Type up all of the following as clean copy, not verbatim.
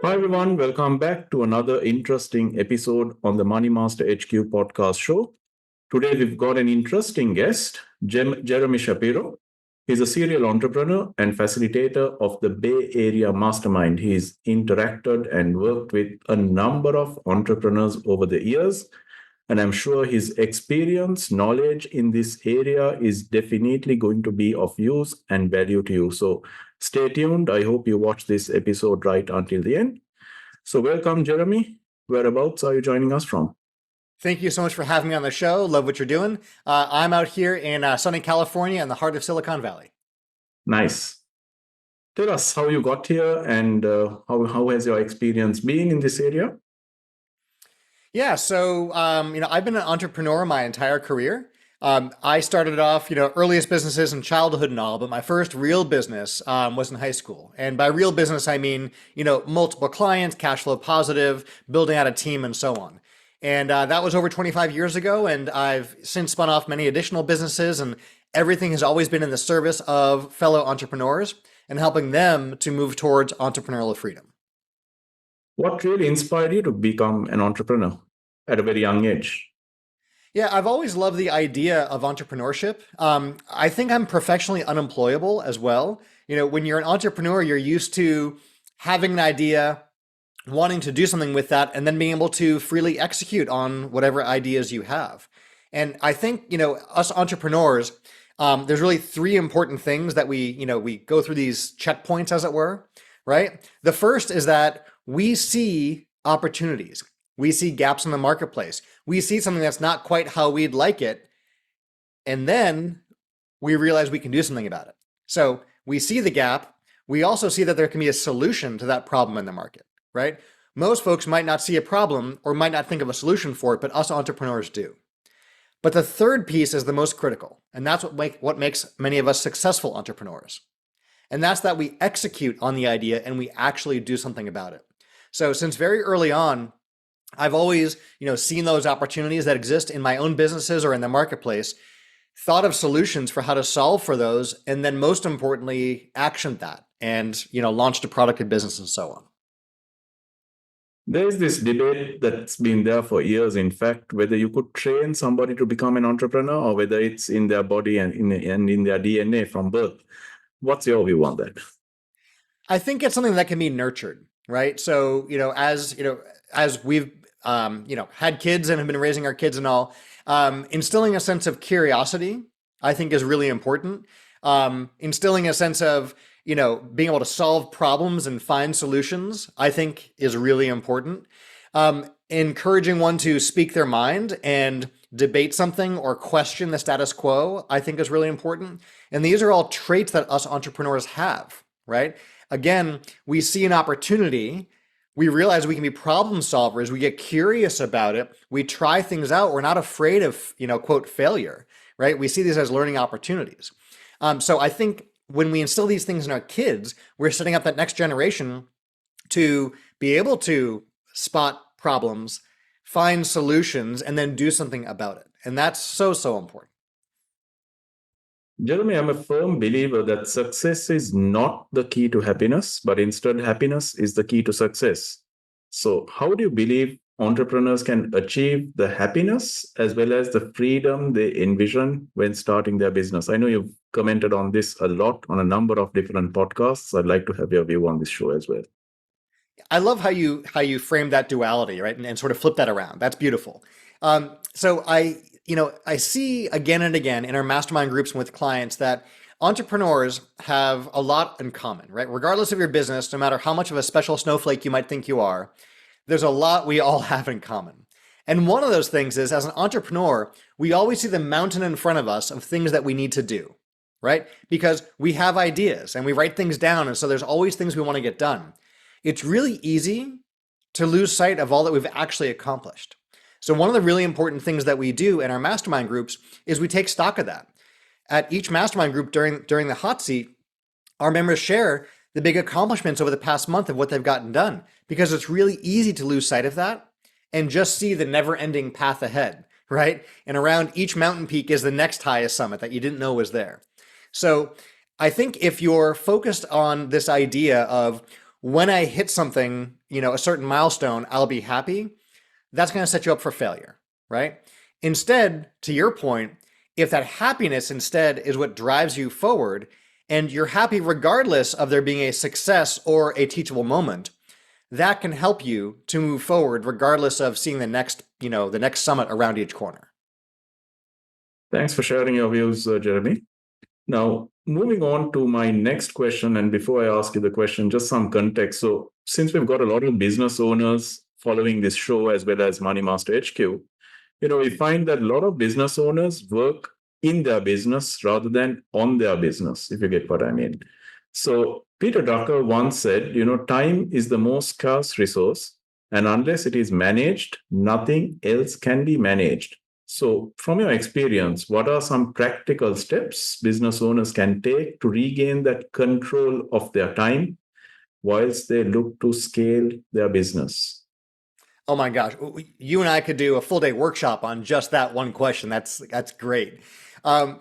Hi, everyone. Welcome back to another interesting episode on the Money Master HQ podcast show. Today, we've got an interesting guest, Jeremy Shapiro. He's a serial entrepreneur and facilitator of the Bay Area Mastermind. He's interacted and worked with a number of entrepreneurs over the years. And I'm sure his experience, knowledge in this area is definitely going to be of use and value to you. So stay tuned. I hope you watch this episode right until the end. So welcome, Jeremy. Whereabouts are you joining us from? Thank you so much for having me on the show. Love what you're doing. I'm out here in sunny California in the heart of Silicon Valley. Nice. Tell us how you got here and how has your experience been in this area? Yeah, so I've been an entrepreneur my entire career. I started off, earliest businesses in childhood and all, but my first real business was in high school. And by real business, I mean, multiple clients, cash flow positive, building out a team, and so on. And that was over 25 years ago. And I've since spun off many additional businesses, and everything has always been in the service of fellow entrepreneurs and helping them to move towards entrepreneurial freedom. What really inspired you to become an entrepreneur at a very young age? Yeah, I've always loved the idea of entrepreneurship. I think I'm professionally unemployable as well. When you're an entrepreneur, you're used to having an idea, wanting to do something with that, and then being able to freely execute on whatever ideas you have. And I think, us entrepreneurs, there's really three important things that we go through these checkpoints, as it were, right? The first is that we see opportunities. We see gaps in the marketplace. We see something that's not quite how we'd like it. And then we realize we can do something about it. So we see the gap. We also see that there can be a solution to that problem in the market, right? Most folks might not see a problem or might not think of a solution for it, but us entrepreneurs do. But the third piece is the most critical. And that's what makes many of us successful entrepreneurs. And that's that we execute on the idea and we actually do something about it. So since very early on, I've always, seen those opportunities that exist in my own businesses or in the marketplace, thought of solutions for how to solve for those, and then most importantly, actioned that and, launched a product and business and so on. There's this debate that's been there for years, in fact, whether you could train somebody to become an entrepreneur or whether it's in their body and in their DNA from birth. What's your view on that? I think it's something that can be nurtured, right? So, as we've had kids and have been raising our kids and all, instilling a sense of curiosity, I think is really important. Instilling a sense of, being able to solve problems and find solutions, I think is really important. Encouraging one to speak their mind and debate something or question the status quo, I think is really important. And these are all traits that us entrepreneurs have, right? Again, we see an opportunity. We realize we can be problem solvers. We get curious about it. We try things out. We're not afraid of, quote, failure, right? We see these as learning opportunities. So I think when we instill these things in our kids, we're setting up that next generation to be able to spot problems, find solutions, and then do something about it. And that's so, so important. Jeremy, I'm a firm believer that success is not the key to happiness, but instead happiness is the key to success. So how do you believe entrepreneurs can achieve the happiness as well as the freedom they envision when starting their business? I know you've commented on this a lot on a number of different podcasts. I'd like to have your view on this show as well. I love how you frame that duality, right? And sort of flip that around. That's beautiful. So I see again and again in our mastermind groups and with clients that entrepreneurs have a lot in common, right? Regardless of your business, no matter how much of a special snowflake you might think you are, there's a lot we all have in common. And one of those things is, as an entrepreneur, we always see the mountain in front of us of things that we need to do, right? Because we have ideas and we write things down. And so there's always things we want to get done. It's really easy to lose sight of all that we've actually accomplished. So one of the really important things that we do in our mastermind groups is we take stock of that. At each mastermind group during the hot seat, our members share the big accomplishments over the past month of what they've gotten done, because it's really easy to lose sight of that and just see the never-ending path ahead, right? And around each mountain peak is the next highest summit that you didn't know was there. So I think if you're focused on this idea of when I hit something, a certain milestone, I'll be happy, that's going to set you up for failure, right? Instead, to your point, if that happiness instead is what drives you forward and you're happy regardless of there being a success or a teachable moment, that can help you to move forward regardless of seeing the next summit around each corner. Thanks for sharing your views, Jeremy. Now, moving on to my next question, and before I ask you the question, just some context. So, since we've got a lot of business owners following this show as well as Money Master HQ, we find that a lot of business owners work in their business rather than on their business, if you get what I mean. So, Peter Drucker once said, time is the most scarce resource, and unless it is managed, nothing else can be managed. So, from your experience, what are some practical steps business owners can take to regain that control of their time whilst they look to scale their business? Oh my gosh, you and I could do a full day workshop on just that one question. That's great. A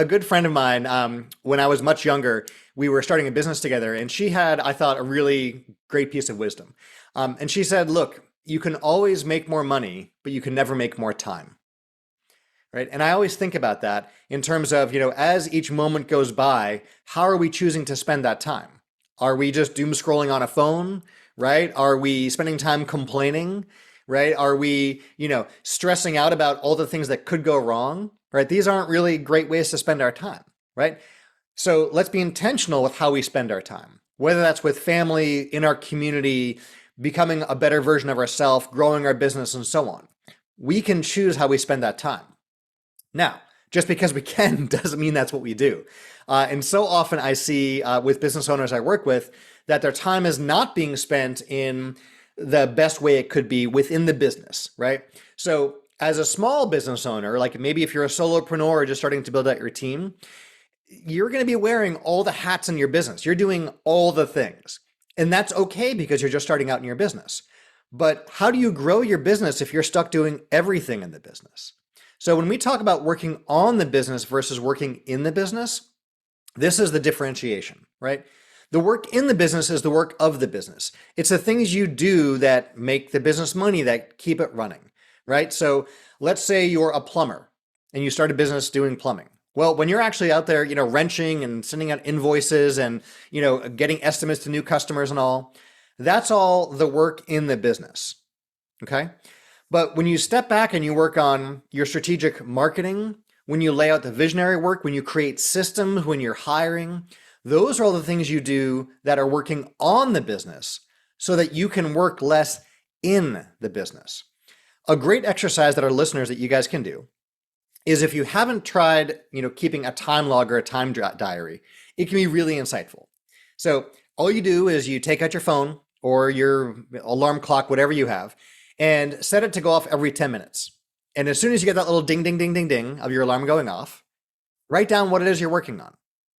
good friend of mine, when I was much younger, we were starting a business together, and she had, I thought, a really great piece of wisdom. And she said, "Look, you can always make more money, but you can never make more time." Right? And I always think about that in terms of, as each moment goes by, how are we choosing to spend that time? Are we just doom scrolling on a phone, right? Are we spending time complaining, right? Are we, stressing out about all the things that could go wrong, right? These aren't really great ways to spend our time, right? So let's be intentional with how we spend our time, whether that's with family, in our community, becoming a better version of ourselves, growing our business, and so on. We can choose how we spend that time. Now, just because we can doesn't mean that's what we do. And so often I see with business owners I work with that their time is not being spent in the best way it could be within the business, right? So as a small business owner, like maybe if you're a solopreneur or just starting to build out your team, you're going to be wearing all the hats in your business. You're doing all the things. And that's okay because you're just starting out in your business. But how do you grow your business if you're stuck doing everything in the business? So when we talk about working on the business versus working in the business, this is the differentiation, right? The work in the business is the work of the business. It's the things you do that make the business money, that keep it running, right? So let's say you're a plumber and you start a business doing plumbing. Well, when you're actually out there, wrenching and sending out invoices and, getting estimates to new customers and all, that's all the work in the business, okay? But when you step back and you work on your strategic marketing, when you lay out the visionary work, when you create systems, when you're hiring, those are all the things you do that are working on the business so that you can work less in the business. A great exercise that our listeners that you guys can do is if you haven't tried, keeping a time log or a time diary, it can be really insightful. So all you do is you take out your phone or your alarm clock, whatever you have, and set it to go off every 10 minutes. And as soon as you get that little ding, ding, ding, ding, ding of your alarm going off, write down what it is you're working on.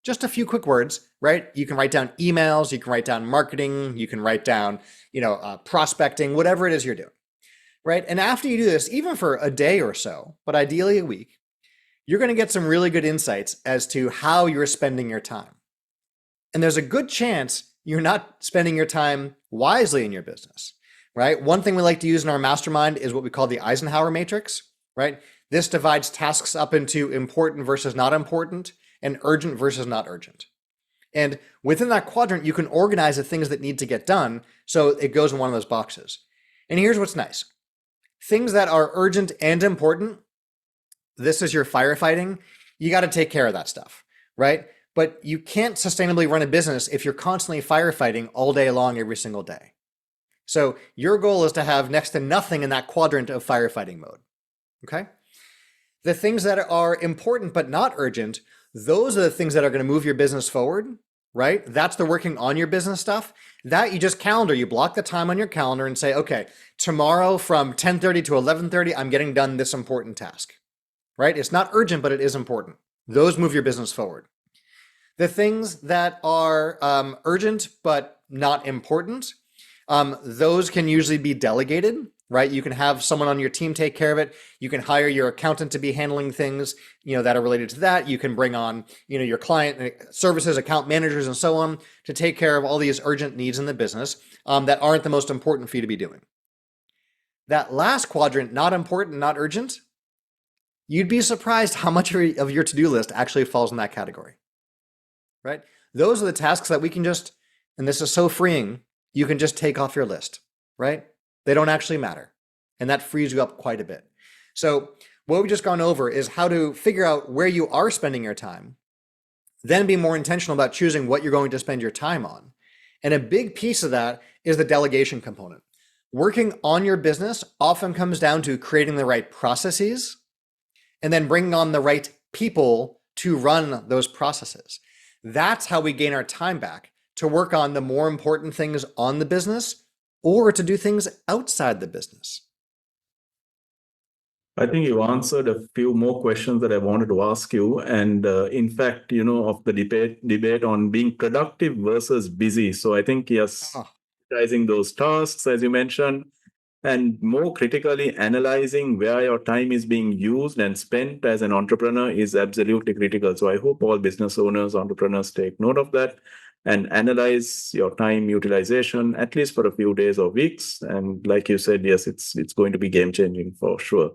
Just a few quick words, right? You can write down emails, you can write down marketing, you can write down, prospecting, whatever it is you're doing, right? And after you do this, even for a day or so, but ideally a week, you're going to get some really good insights as to how you're spending your time. And there's a good chance you're not spending your time wisely in your business. Right? One thing we like to use in our mastermind is what we call the Eisenhower Matrix, right? This divides tasks up into important versus not important and urgent versus not urgent. And within that quadrant, you can organize the things that need to get done so it goes in one of those boxes. And here's what's nice. Things that are urgent and important, this is your firefighting, you got to take care of that stuff, right? But you can't sustainably run a business if you're constantly firefighting all day long, every single day. So your goal is to have next to nothing in that quadrant of firefighting mode, okay? The things that are important but not urgent, those are the things that are going to move your business forward, right? That's the working on your business stuff. That you just calendar, you block the time on your calendar and say, okay, tomorrow from 10:30 to 11:30, I'm getting done this important task, right? It's not urgent, but it is important. Those move your business forward. The things that are urgent but not important, those can usually be delegated, right? You can have someone on your team take care of it. You can hire your accountant to be handling things, that are related to that. You can bring on, your client services, account managers, and so on to take care of all these urgent needs in the business that aren't the most important for you to be doing. That last quadrant, not important, not urgent, you'd be surprised how much of your to-do list actually falls in that category, right? Those are the tasks that we can just, and this is so freeing, you can just take off your list, right? They don't actually matter. And that frees you up quite a bit. So what we've just gone over is how to figure out where you are spending your time, then be more intentional about choosing what you're going to spend your time on. And a big piece of that is the delegation component. Working on your business often comes down to creating the right processes and then bringing on the right people to run those processes. That's how we gain our time back to work on the more important things on the business or to do things outside the business. I think you answered a few more questions that I wanted to ask you. And in fact, of the debate on being productive versus busy. So I think, yes, prioritizing those tasks, as you mentioned, and more critically analyzing where your time is being used and spent as an entrepreneur is absolutely critical. So I hope all business owners, entrepreneurs take note of that and analyze your time utilization, at least for a few days or weeks. And like you said, yes, it's going to be game changing for sure.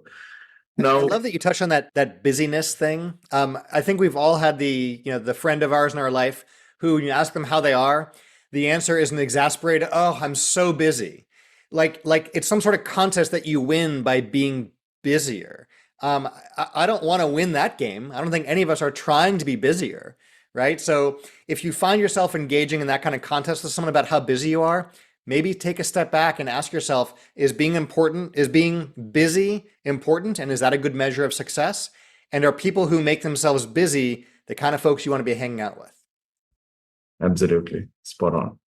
Now, I love that you touched on that busyness thing. I think we've all had the friend of ours in our life who, when you ask them how they are, the answer is an exasperated, "Oh, I'm so busy." Like it's some sort of contest that you win by being busier. I don't want to win that game. I don't think any of us are trying to be busier, right? So if you find yourself engaging in that kind of contest with someone about how busy you are, maybe take a step back and ask yourself, is being busy important? And is that a good measure of success? And are people who make themselves busy the kind of folks you want to be hanging out with? Absolutely. Spot on.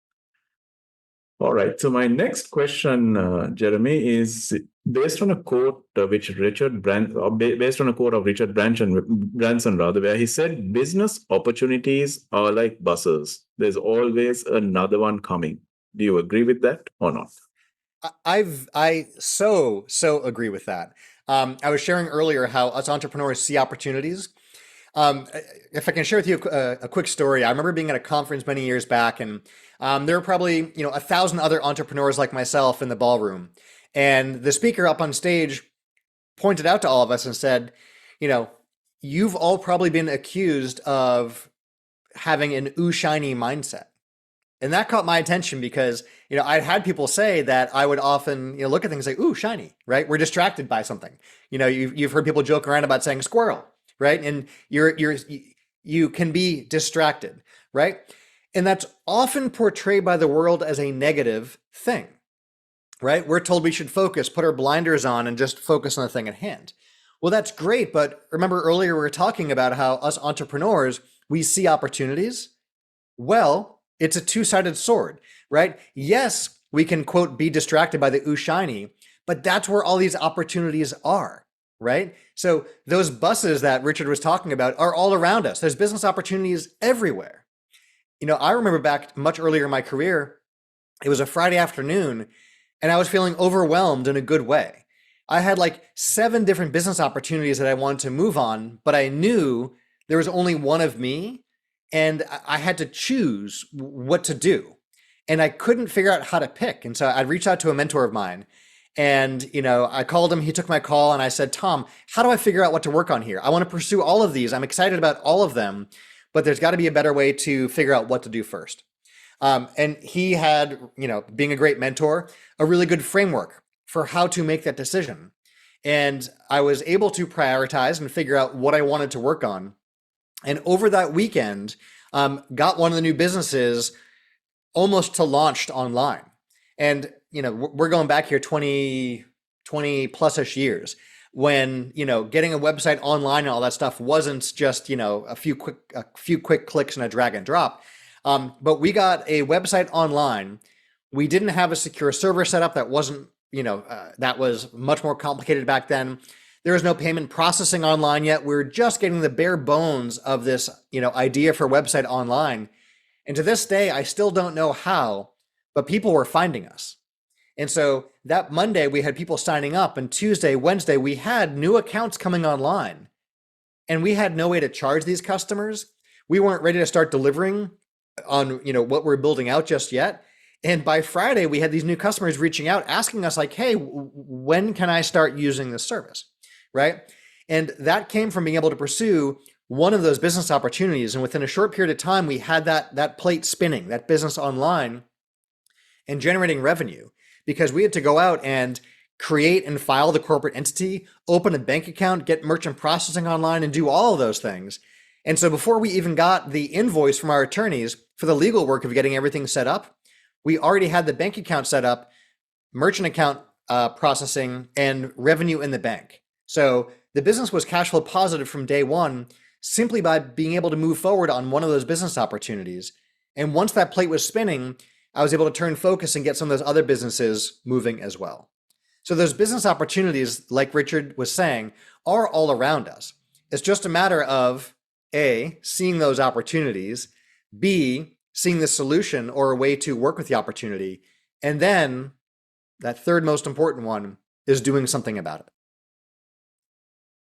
All right. So my next question, Jeremy, is based on a quote based on a quote of Richard Branson, rather, where he said, "Business opportunities are like buses. There's always another one coming." Do you agree with that or not? I so agree with that. I was sharing earlier how us entrepreneurs see opportunities. If I can share with you a quick story, I remember being at a conference many years back, and there were probably 1,000 other entrepreneurs like myself in the ballroom, and the speaker up on stage pointed out to all of us and said, "You've all probably been accused of having an ooh shiny mindset." And that caught my attention because, I'd had people say that I would often, look at things like, ooh, shiny, right? We're distracted by something. You've heard people joke around about saying squirrel, right? And you can be distracted, right? And that's often portrayed by the world as a negative thing, right? We're told we should focus, put our blinders on, and just focus on the thing at hand. Well, that's great. But remember earlier we were talking about how us entrepreneurs, we see opportunities. Well, it's a two-sided sword, right? Yes, we can, quote, be distracted by the ooh shiny, but that's where all these opportunities are, right? So those buses that Richard was talking about are all around us. There's business opportunities everywhere. I remember back much earlier in my career, it was a Friday afternoon, and I was feeling overwhelmed in a good way. I had like 7 different business opportunities that I wanted to move on, but I knew there was only one of me, and I had to choose what to do. And I couldn't figure out how to pick. And so I reached out to a mentor of mine, and I called him, he took my call, and I said, "Tom, how do I figure out what to work on here? I want to pursue all of these. I'm excited about all of them, but there's got to be a better way to figure out what to do first." And he had, being a great mentor, a really good framework for how to make that decision. And I was able to prioritize and figure out what I wanted to work on. And over that weekend, got one of the new businesses almost to launched online. And, we're going back here 20 plus-ish years when, getting a website online and all that stuff wasn't just, a few quick clicks and a drag and drop. But we got a website online. We didn't have a secure server setup. That wasn't, that was much more complicated back then. There was no payment processing online yet. We were just getting the bare bones of this, idea for a website online. And to this day, I still don't know how, but people were finding us. And so that Monday we had people signing up, and Tuesday, Wednesday, we had new accounts coming online, and we had no way to charge these customers. We weren't ready to start delivering on, what we're building out just yet. And by Friday, we had these new customers reaching out, asking us like, hey, when can I start using this service? Right. And that came from being able to pursue one of those business opportunities. And within a short period of time, we had that plate spinning, that business online and generating revenue, because we had to go out and create and file the corporate entity, open a bank account, get merchant processing online, and do all of those things. And so before we even got the invoice from our attorneys for the legal work of getting everything set up, we already had the bank account set up, merchant account processing, and revenue in the bank. So the business was cash flow positive from day one, simply by being able to move forward on one of those business opportunities. And once that plate was spinning, I was able to turn focus and get some of those other businesses moving as well. So those business opportunities, like Richard was saying, are all around us. It's just a matter of A, seeing those opportunities, B, seeing the solution or a way to work with the opportunity, and then that third most important one is doing something about it.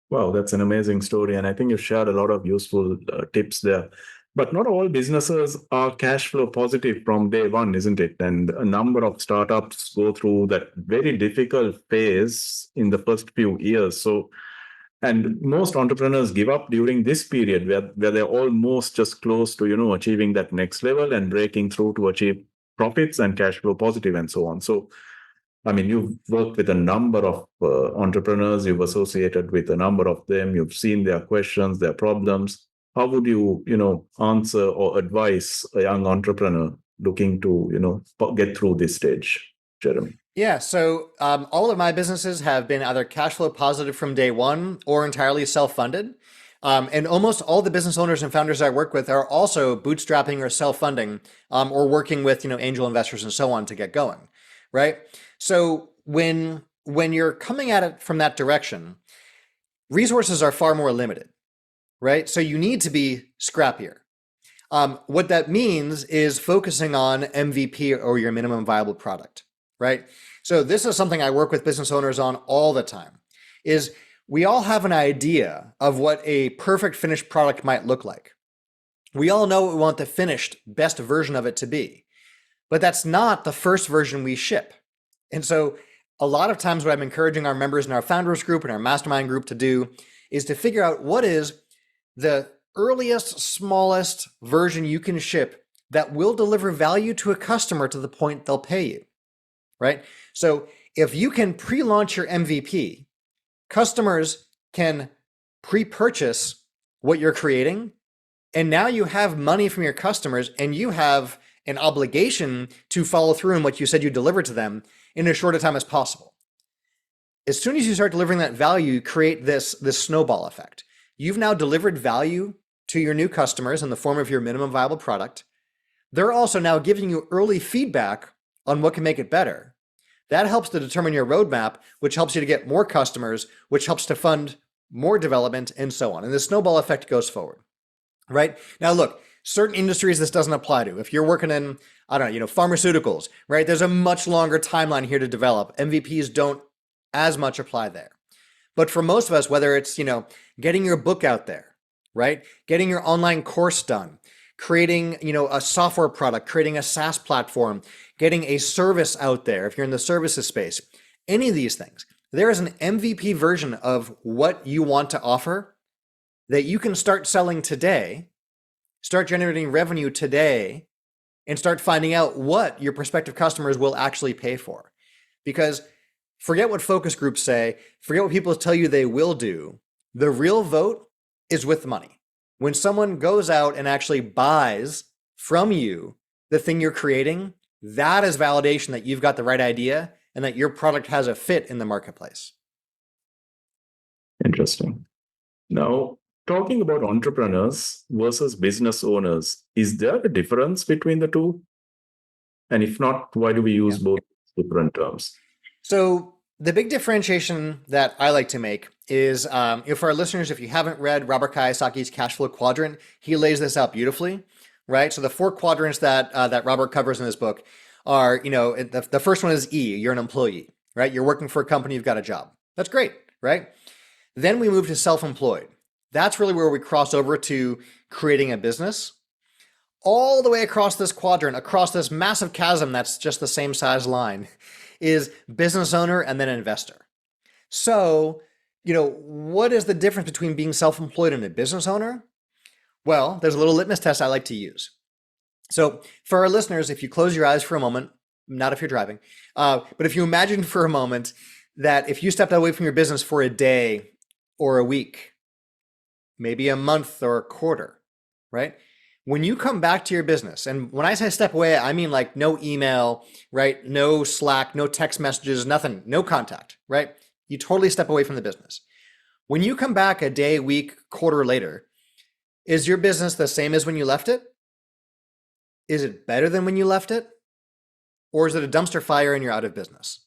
Wow, that's an amazing story. And I think you shared a lot of useful tips there. But not all businesses are cash flow positive from day one, isn't it? And a number of startups go through that very difficult phase in the first few years. So, and most entrepreneurs give up during this period where they're almost just close to, achieving that next level and breaking through to achieve profits and cash flow positive and so on. So, I mean, you've worked with a number of entrepreneurs, you've associated with a number of them, you've seen their questions, their problems. How would you, answer or advise a young entrepreneur looking to, get through this stage, Jeremy? Yeah, so all of my businesses have been either cash flow positive from day one or entirely self-funded. And almost all the business owners and founders I work with are also bootstrapping or self-funding or working with, angel investors and so on to get going, right? So when you're coming at it from that direction, resources are far more limited, right? So you need to be scrappier. What that means is focusing on MVP or your minimum viable product, right? So this is something I work with business owners on all the time, is we all have an idea of what a perfect finished product might look like. We all know what we want the finished best version of it to be, but that's not the first version we ship. And so a lot of times what I'm encouraging our members in our founders group and our mastermind group to do is to figure out what is the earliest, smallest version you can ship that will deliver value to a customer to the point they'll pay you, right? So if you can pre-launch your MVP, customers can pre-purchase what you're creating, and now you have money from your customers and you have an obligation to follow through on what you said you delivered to them in as short a time as possible. As soon as you start delivering that value, you create this snowball effect. You've now delivered value to your new customers in the form of your minimum viable product. They're also now giving you early feedback on what can make it better. That helps to determine your roadmap, which helps you to get more customers, which helps to fund more development and so on. And the snowball effect goes forward, right? Now, look, certain industries this doesn't apply to. If you're working in, pharmaceuticals, right? There's a much longer timeline here to develop. MVPs don't as much apply there. But for most of us, whether it's, getting your book out there, right? Getting your online course done, creating, a software product, creating a SaaS platform, getting a service out there, if you're in the services space, any of these things, there is an MVP version of what you want to offer that you can start selling today, start generating revenue today, and start finding out what your prospective customers will actually pay for. Because forget what focus groups say, forget what people tell you they will do. The real vote is with money. When someone goes out and actually buys from you the thing you're creating, that is validation that you've got the right idea and that your product has a fit in the marketplace. Interesting. Now, talking about entrepreneurs versus business owners, is there a difference between the two? And if not, why do we use both different terms? So the big differentiation that I like to make is, for our listeners, if you haven't read Robert Kiyosaki's Cash Flow Quadrant, he lays this out beautifully, right? So the 4 quadrants that Robert covers in his book are, the first one is E, you're an employee, right? You're working for a company, you've got a job. That's great, right? Then we move to self-employed. That's really where we cross over to creating a business. All the way across this quadrant, across this massive chasm that's just the same size line, is business owner and then investor. So, what is the difference between being self-employed and a business owner? Well, there's a little litmus test I like to use. So for our listeners, if you close your eyes for a moment, not if you're driving, but if you imagine for a moment that if you stepped away from your business for a day or a week, maybe a month or a quarter, right? When you come back to your business, and when I say step away, I mean like no email, right? No Slack, no text messages, nothing, no contact, right? You totally step away from the business. When you come back a day, week, quarter later, is your business the same as when you left it? Is it better than when you left it? Or is it a dumpster fire and you're out of business?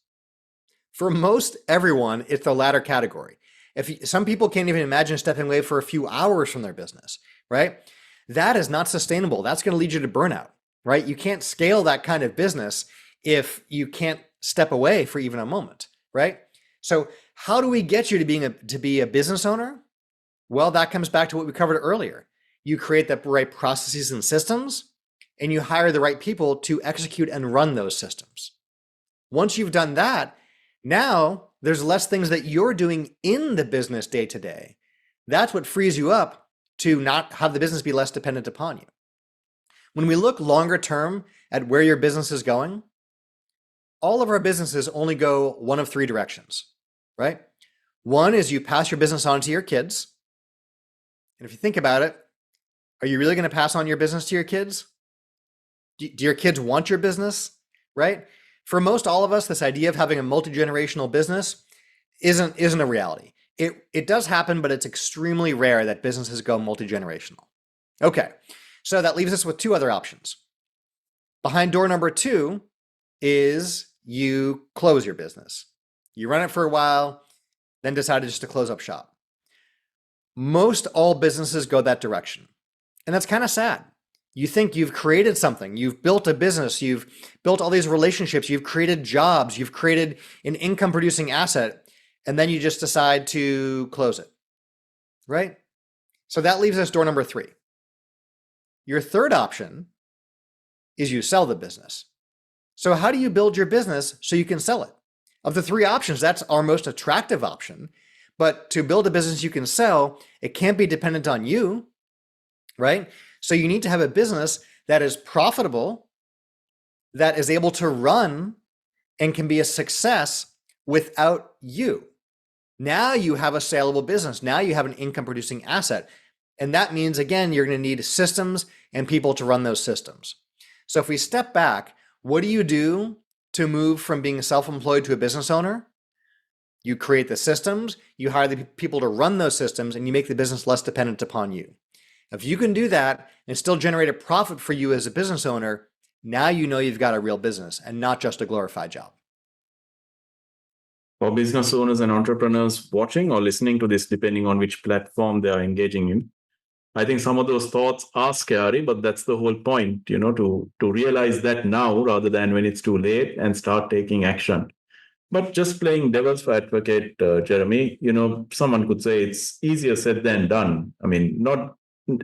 For most everyone, it's the latter category. Some people can't even imagine stepping away for a few hours from their business, right? That is not sustainable. That's going to lead you to burnout, right? You can't scale that kind of business if you can't step away for even a moment, right? So how do we get you to be a business owner? Well, that comes back to what we covered earlier. You create the right processes and systems, and you hire the right people to execute and run those systems. Once you've done that, now there's less things that you're doing in the business day to day. That's what frees you up to not have the business be less dependent upon you. When we look longer term at where your business is going, all of our businesses only go one of three directions, right? One is you pass your business on to your kids. And if you think about it, are you really going to pass on your business to your kids? Do your kids want your business, right? For most all of us, this idea of having a multi-generational business isn't a reality. It does happen, but it's extremely rare that businesses go multi-generational. Okay, so that leaves us with two other options. Behind door number two is you close your business. You run it for a while, then decide just to close up shop. Most all businesses go that direction. And that's kind of sad. You think you've created something, you've built a business, you've built all these relationships, you've created jobs, you've created an income producing asset, and then you just decide to close it, right? So that leaves us door number three. Your third option is you sell the business. So how do you build your business so you can sell it? Of the three options, that's our most attractive option. But to build a business you can sell, it can't be dependent on you, right? So you need to have a business that is profitable, that is able to run and can be a success without you. Now you have a saleable business. Now you have an income producing asset. And that means, again, you're going to need systems and people to run those systems. So if we step back, what do you do to move from being self-employed to a business owner? You create the systems, you hire the people to run those systems, and you make the business less dependent upon you. If you can do that and still generate a profit for you as a business owner, now you know you've got a real business and not just a glorified job. For business owners and entrepreneurs watching or listening to this, depending on which platform they are engaging in, I think some of those thoughts are scary, but that's the whole point, to realize that now rather than when it's too late and start taking action. But just playing devil's advocate, Jeremy, someone could say it's easier said than done. I mean,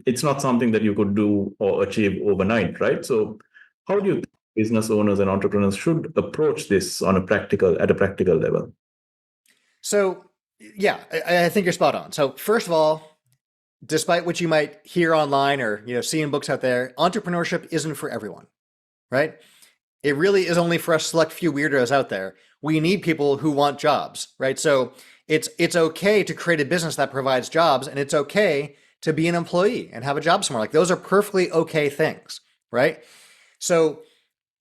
it's not something that you could do or achieve overnight, right? So how do you think business owners and entrepreneurs should approach this at a practical level? So yeah, I think you're spot on. So first of all, despite what you might hear online or see in books out there, entrepreneurship isn't for everyone, right? It really is only for a select few weirdos out there. We need people who want jobs, right? So it's okay to create a business that provides jobs, and it's okay to be an employee and have a job somewhere. Like those are perfectly okay things, right? So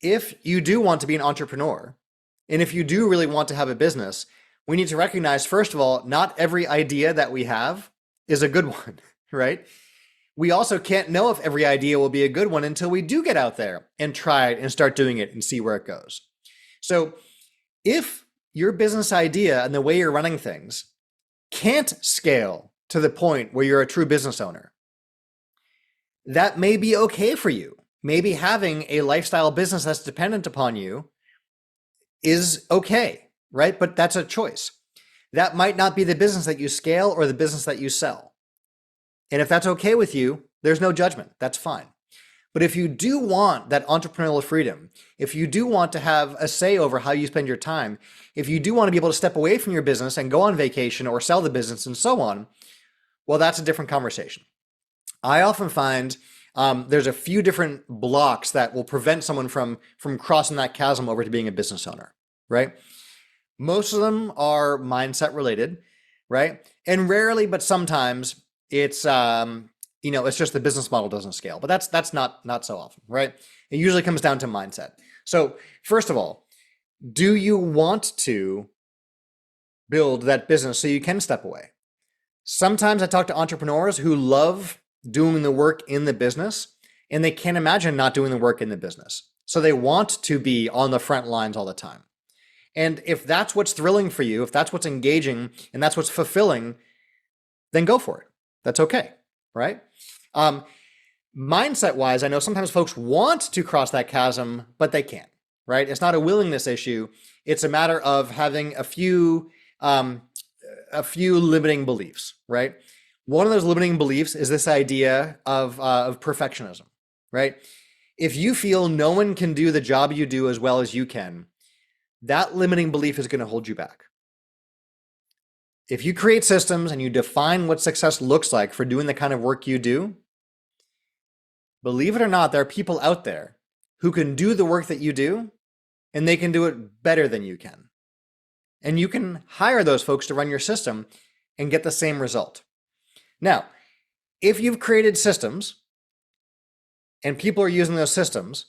if you do want to be an entrepreneur, and if you do really want to have a business, we need to recognize, first of all, not every idea that we have is a good one, right? We also can't know if every idea will be a good one until we do get out there and try it and start doing it and see where it goes. So if your business idea and the way you're running things can't scale to the point where you're a true business owner, that may be okay for you. Maybe having a lifestyle business that's dependent upon you is okay. right? But that's a choice. That might not be the business that you scale or the business that you sell. And if that's okay with you, there's no judgment. That's fine. But if you do want that entrepreneurial freedom, if you do want to have a say over how you spend your time, if you do want to be able to step away from your business and go on vacation or sell the business and so on, well, that's a different conversation. I often find there's a few different blocks that will prevent someone from crossing that chasm over to being a business owner, right? Most of them are mindset related, right? And rarely, but sometimes it's it's just the business model doesn't scale. But that's not so often, right? It usually comes down to mindset. So first of all, do you want to build that business so you can step away? Sometimes I talk to entrepreneurs who love doing the work in the business and they can't imagine not doing the work in the business. So they want to be on the front lines all the time. And if that's what's thrilling for you, if that's what's engaging and that's what's fulfilling, then go for it. That's okay, right? Mindset wise, I know sometimes folks want to cross that chasm, but they can't, right? It's not a willingness issue. It's a matter of having a few limiting beliefs, right? One of those limiting beliefs is this idea of perfectionism, right? If you feel no one can do the job you do as well as you can, that limiting belief is going to hold you back. If you create systems and you define what success looks like for doing the kind of work you do, believe it or not, there are people out there who can do the work that you do and they can do it better than you can. And you can hire those folks to run your system and get the same result. Now, if you've created systems and people are using those systems,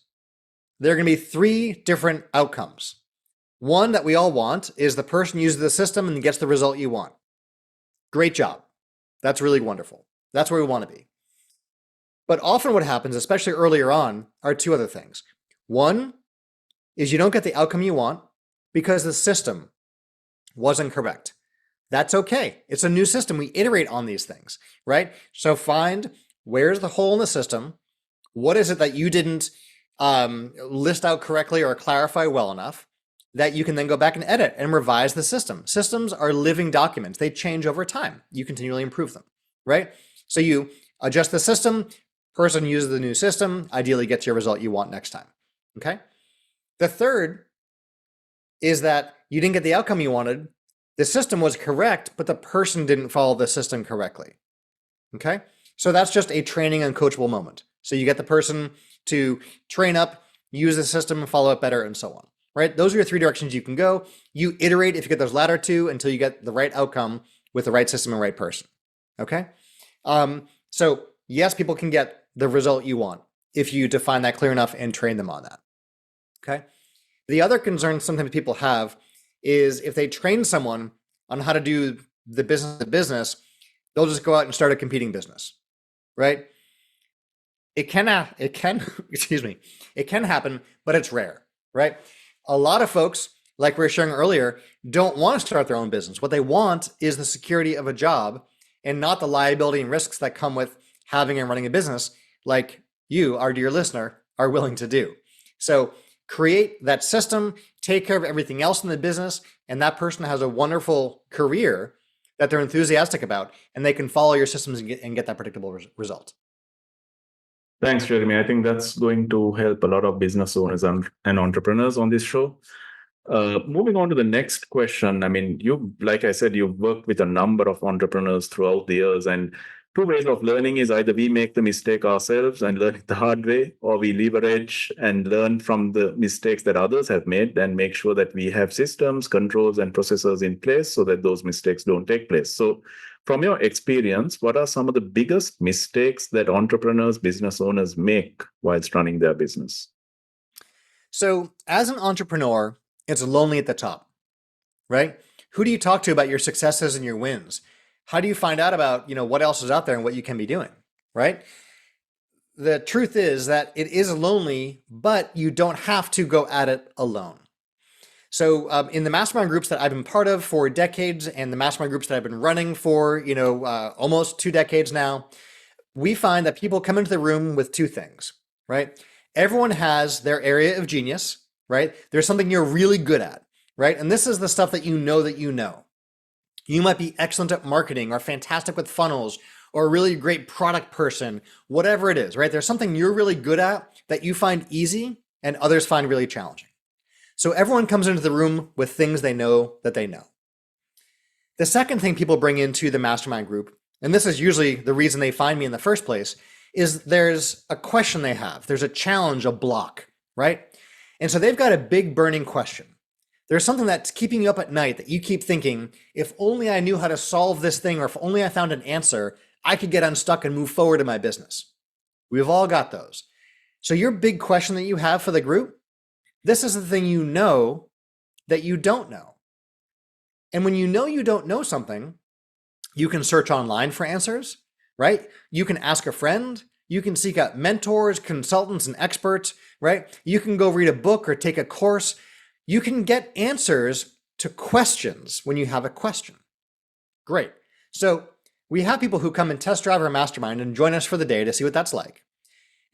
there are going to be 3 different outcomes. One that we all want is the person uses the system and gets the result you want. Great job. That's really wonderful. That's where we want to be. But often what happens, especially earlier on, are 2 other things. One is you don't get the outcome you want because the system wasn't correct. That's okay. It's a new system. We iterate on these things, right? So find where's the hole in the system. What is it that you didn't list out correctly or clarify well enough that you can then go back and edit and revise the system. Systems are living documents. They change over time. You continually improve them, right? So you adjust the system, person uses the new system, ideally gets your result you want next time, okay? The third is that you didn't get the outcome you wanted. The system was correct, but the person didn't follow the system correctly, okay? So that's just a training and coachable moment. So you get the person to train up, use the system, and follow it better, and so on. Right? Those are your 3 directions you can go. You iterate if you get those latter 2 until you get the right outcome with the right system and right person. Okay? So yes, people can get the result you want if you define that clear enough and train them on that. Okay? The other concern sometimes people have is if they train someone on how to do the business, they'll just go out and start a competing business. Right? It can happen, but it's rare. Right? A lot of folks, like we were sharing earlier, don't want to start their own business. What they want is the security of a job and not the liability and risks that come with having and running a business like you, our dear listener, are willing to do. So create that system, take care of everything else in the business, and that person has a wonderful career that they're enthusiastic about, and they can follow your systems and get that predictable result. Thanks, Jeremy. I think that's going to help a lot of business owners and entrepreneurs on this show. Moving on to the next question. I mean, like I said, you've worked with a number of entrepreneurs throughout the years, and 2 ways of learning is either we make the mistake ourselves and learn it the hard way, or we leverage and learn from the mistakes that others have made and make sure that we have systems, controls, and processes in place so that those mistakes don't take place. So from your experience, what are some of the biggest mistakes that entrepreneurs, business owners make whilst running their business? So as an entrepreneur, it's lonely at the top, right? Who do you talk to about your successes and your wins? How do you find out about, what else is out there and what you can be doing, right? The truth is that it is lonely, but you don't have to go at it alone. So in the mastermind groups that I've been part of for decades and the mastermind groups that I've been running for, almost 2 decades now, we find that people come into the room with 2 things, right? Everyone has their area of genius, right? There's something you're really good at. right? And this is the stuff that you know that you know. You might be excellent at marketing or fantastic with funnels or a really great product person, whatever it is, right? There's something you're really good at that you find easy and others find really challenging. So everyone comes into the room with things they know that they know. The second thing people bring into the mastermind group, and this is usually the reason they find me in the first place, is there's a question they have. There's a challenge, a block, right? And so they've got a big burning question. There's something that's keeping you up at night that you keep thinking, if only I knew how to solve this thing, or if only I found an answer, I could get unstuck and move forward in my business. We've all got those. So your big question that you have for the group, this is the thing you know that you don't know. And when you know you don't know something, you can search online for answers, right? You can ask a friend. You can seek out mentors, consultants, and experts, right? You can go read a book or take a course. You can get answers to questions when you have a question. Great. So we have people who come and test drive our mastermind and join us for the day to see what that's like.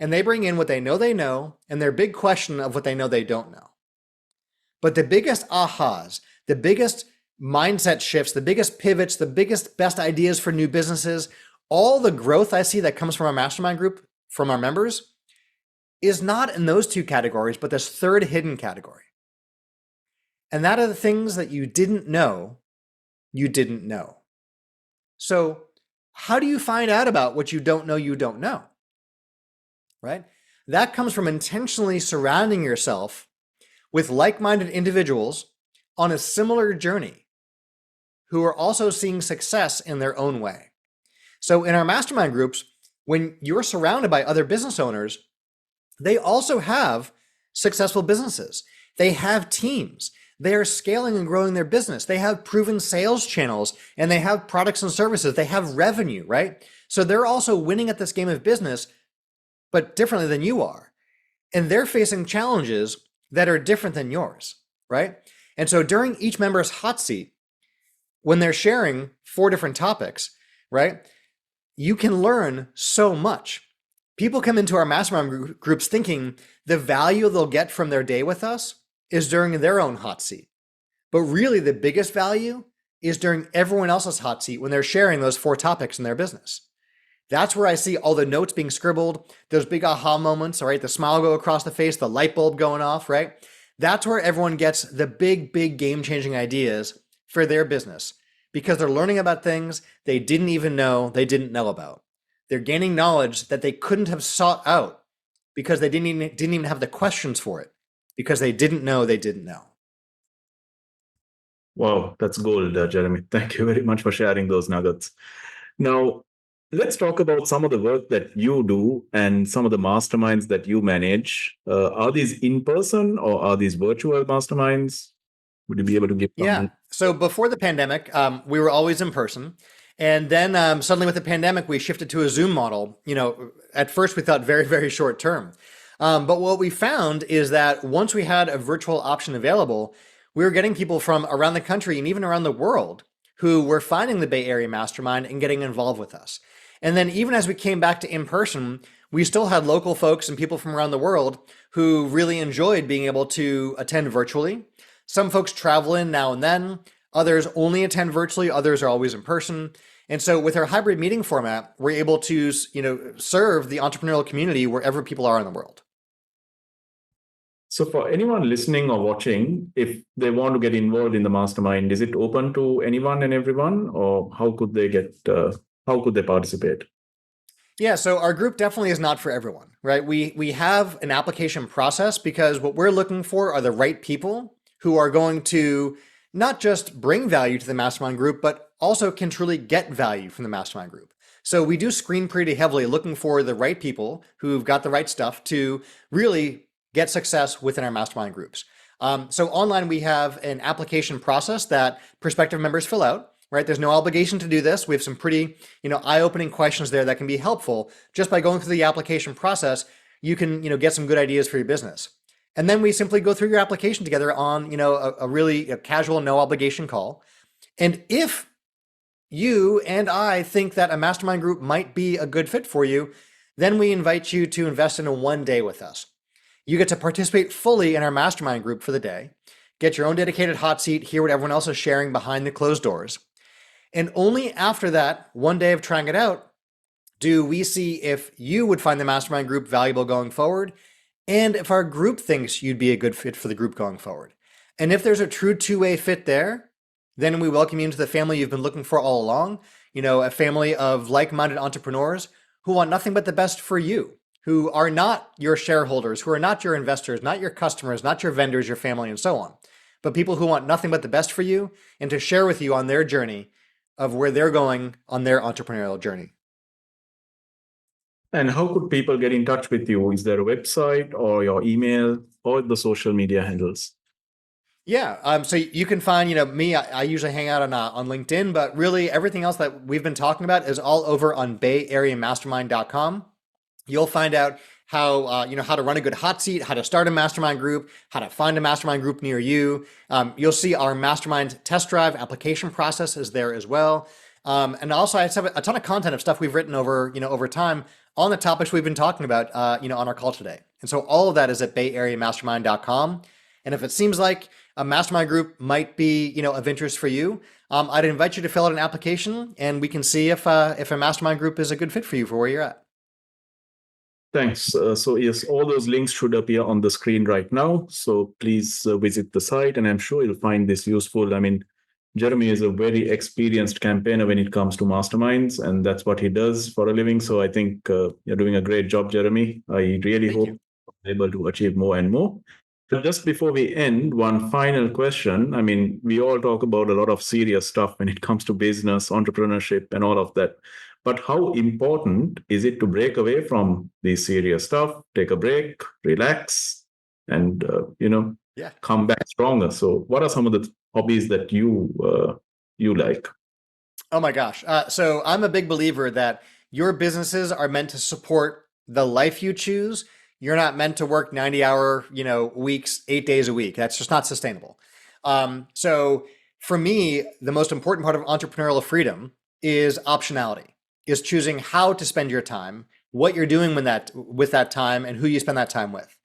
And they bring in what they know, and their big question of what they know they don't know. But the biggest ahas, the biggest mindset shifts, the biggest pivots, the biggest best ideas for new businesses, all the growth I see that comes from our mastermind group, from our members, is not in those two categories, but this third hidden category. And that are the things that you didn't know you didn't know. So how do you find out about what you don't know, right? That comes from intentionally surrounding yourself with like-minded individuals on a similar journey who are also seeing success in their own way. So in our mastermind groups, when you're surrounded by other business owners, they also have successful businesses. They have teams. They are scaling and growing their business. They have proven sales channels and they have products and services. They have revenue, right? So they're also winning at this game of business, but differently than you are. And they're facing challenges that are different than yours, right? And so during each member's hot seat, when they're sharing 4 different topics, right, you can learn so much. People come into our mastermind groups thinking the value they'll get from their day with us is during their own hot seat. But really the biggest value is during everyone else's hot seat when they're sharing those 4 topics in their business. That's where I see all the notes being scribbled, those big aha moments, all right, the smile go across the face, the light bulb going off, right? That's where everyone gets the big game-changing ideas for their business because they're learning about things they didn't even know they didn't know about. They're gaining knowledge that they couldn't have sought out because they didn't even have the questions for it because they didn't know they didn't know. Wow, that's gold, Jeremy. Thank you very much for sharing those nuggets. Now, let's talk about some of the work that you do and some of the masterminds that you manage. Are these in person or are these virtual masterminds? Would you be able to give some? Yeah. So before the pandemic, we were always in person. And then suddenly with the pandemic, we shifted to a Zoom model. You know, at first we thought very short term. But what we found is that once we had a virtual option available, we were getting people from around the country and even around the world who were finding the Bay Area Mastermind and getting involved with us. And then even as we came back to in person, we still had local folks and people from around the world who really enjoyed being able to attend virtually. Some folks travel in now and then, others only attend virtually, others are always in person. And so with our hybrid meeting format, we're able to, serve the entrepreneurial community wherever people are in the world. So for anyone listening or watching, if they want to get involved in the mastermind, is it open to anyone and everyone, or how could they participate? Yeah, so our group definitely is not for everyone, right? We have an application process because what we're looking for are the right people who are going to not just bring value to the mastermind group, but also can truly get value from the mastermind group. So we do screen pretty heavily looking for the right people who've got the right stuff to really get success within our mastermind groups. So online, we have an application process that prospective members fill out, right? There's no obligation to do this. We have some pretty, eye-opening questions there that can be helpful. Just by going through the application process, you can, get some good ideas for your business. And then we simply go through your application together on, a really casual, no obligation call. And if you and I think that a mastermind group might be a good fit for you, then we invite you to invest in a 1 day with us. You get to participate fully in our mastermind group for the day, get your own dedicated hot seat, hear what everyone else is sharing behind the closed doors. And only after that one day of trying it out do we see if you would find the mastermind group valuable going forward and if our group thinks you'd be a good fit for the group going forward. And if there's a true two-way fit there, then we welcome you into the family you've been looking for all along. A family of like-minded entrepreneurs who want nothing but the best for you, who are not your shareholders, who are not your investors, not your customers, not your vendors, your family, and so on, but people who want nothing but the best for you and to share with you on their journey of where they're going on their entrepreneurial journey. And how could people get in touch with you? Is there a website or your email or the social media handles? Yeah, so you can find, me. I usually hang out on LinkedIn, but really everything else that we've been talking about is all over on BayAreaMastermind.com. You'll find out how how to run a good hot seat, how to start a mastermind group, how to find a mastermind group near you. You'll see our mastermind test drive application process is there as well. And also I have a ton of content of stuff we've written over time on the topics we've been talking about, on our call today. And so all of that is at BayAreaMastermind.com. And if it seems like a mastermind group might be, of interest for you, I'd invite you to fill out an application and we can see if a mastermind group is a good fit for you for where you're at. Thanks. So yes, all those links should appear on the screen right now. So please visit the site and I'm sure you'll find this useful. I mean, Jeremy is a very experienced campaigner when it comes to masterminds, and that's what he does for a living. So I think you're doing a great job, Jeremy. I really hope you're able to achieve more and more. But just before we end, one final question. I mean, we all talk about a lot of serious stuff when it comes to business, entrepreneurship, and all of that. But how important is it to break away from this serious stuff, take a break, relax, and come back stronger? So, what are some of the hobbies that you like? Oh my gosh! So I'm a big believer that your businesses are meant to support the life you choose. You're not meant to work 90-hour, weeks, 8 days a week. That's just not sustainable. So for me, the most important part of entrepreneurial freedom is optionality, is choosing how to spend your time, what you're doing with that time, and who you spend that time with.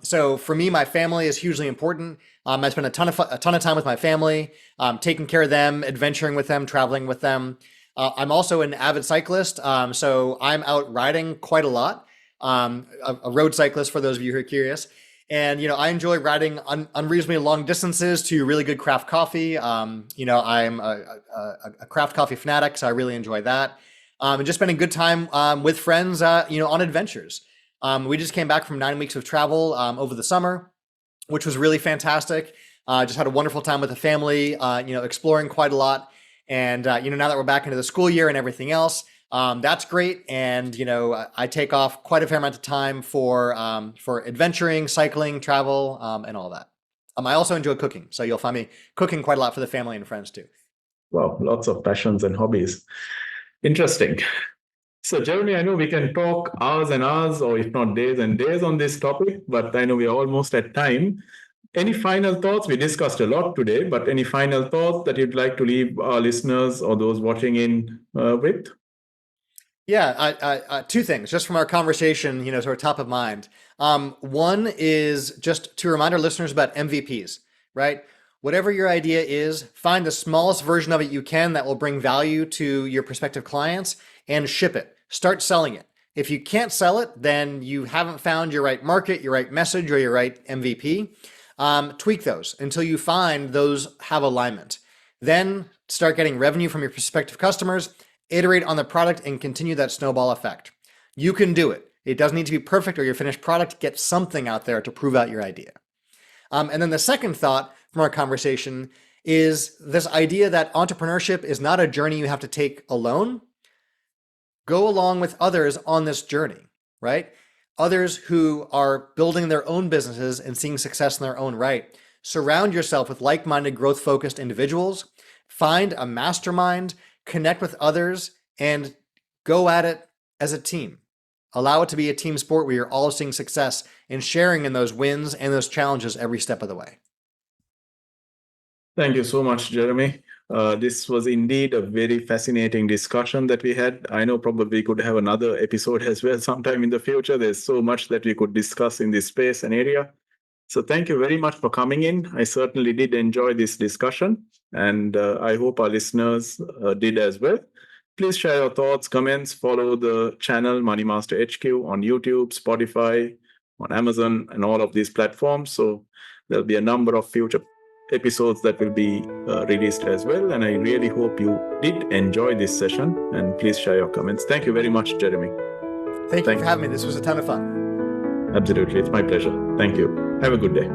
So for me, my family is hugely important. I spend a ton of time with my family, taking care of them, adventuring with them, traveling with them. I'm also an avid cyclist, so I'm out riding quite a lot. A road cyclist for those of you who are curious. And, I enjoy riding unreasonably long distances to really good craft coffee. I'm a craft coffee fanatic, so I really enjoy that. And just spending good time with friends, on adventures. We just came back from 9 weeks of travel over the summer, which was really fantastic. Just had a wonderful time with the family, exploring quite a lot. And, now that we're back into the school year and everything else, that's great. And, I take off quite a fair amount of time for adventuring, cycling, travel, and all that. I also enjoy cooking. So you'll find me cooking quite a lot for the family and friends too. Wow, lots of passions and hobbies. Interesting. So, Jeremy, I know we can talk hours and hours, or if not days and days on this topic, but I know we're almost at time. Any final thoughts? We discussed a lot today, but any final thoughts that you'd like to leave our listeners or those watching in with? Yeah, two things just from our conversation, sort of top of mind. One is just to remind our listeners about MVPs, right? Whatever your idea is, find the smallest version of it you can that will bring value to your prospective clients and ship it. Start selling it. If you can't sell it, then you haven't found your right market, your right message, or your right MVP. Tweak those until you find those have alignment. Then start getting revenue from your prospective customers, iterate on the product, and continue that snowball effect. You can do it. It doesn't need to be perfect or your finished product. Get something out there to prove out your idea. And then the second thought from our conversation is this idea that entrepreneurship is not a journey you have to take alone. Go along with others on this journey, right? Others who are building their own businesses and seeing success in their own right. Surround yourself with like-minded, growth-focused individuals. Find a mastermind, connect with others, and go at it as a team. Allow it to be a team sport where you're all seeing success and sharing in those wins and those challenges every step of the way. Thank you so much, Jeremy. This was indeed a very fascinating discussion that we had. I know probably we could have another episode as well sometime in the future. There's so much that we could discuss in this space and area. So thank you very much for coming in. I certainly did enjoy this discussion, and I hope our listeners did as well. Please share your thoughts, comments, follow the channel Money Master HQ on YouTube, Spotify, on Amazon, and all of these platforms. So there'll be a number of future episodes that will be released as well. And I really hope you did enjoy this session. And please share your comments. Thank you very much, Jeremy. Thank you for having me. This was a ton of fun. Absolutely. It's my pleasure. Thank you. Have a good day.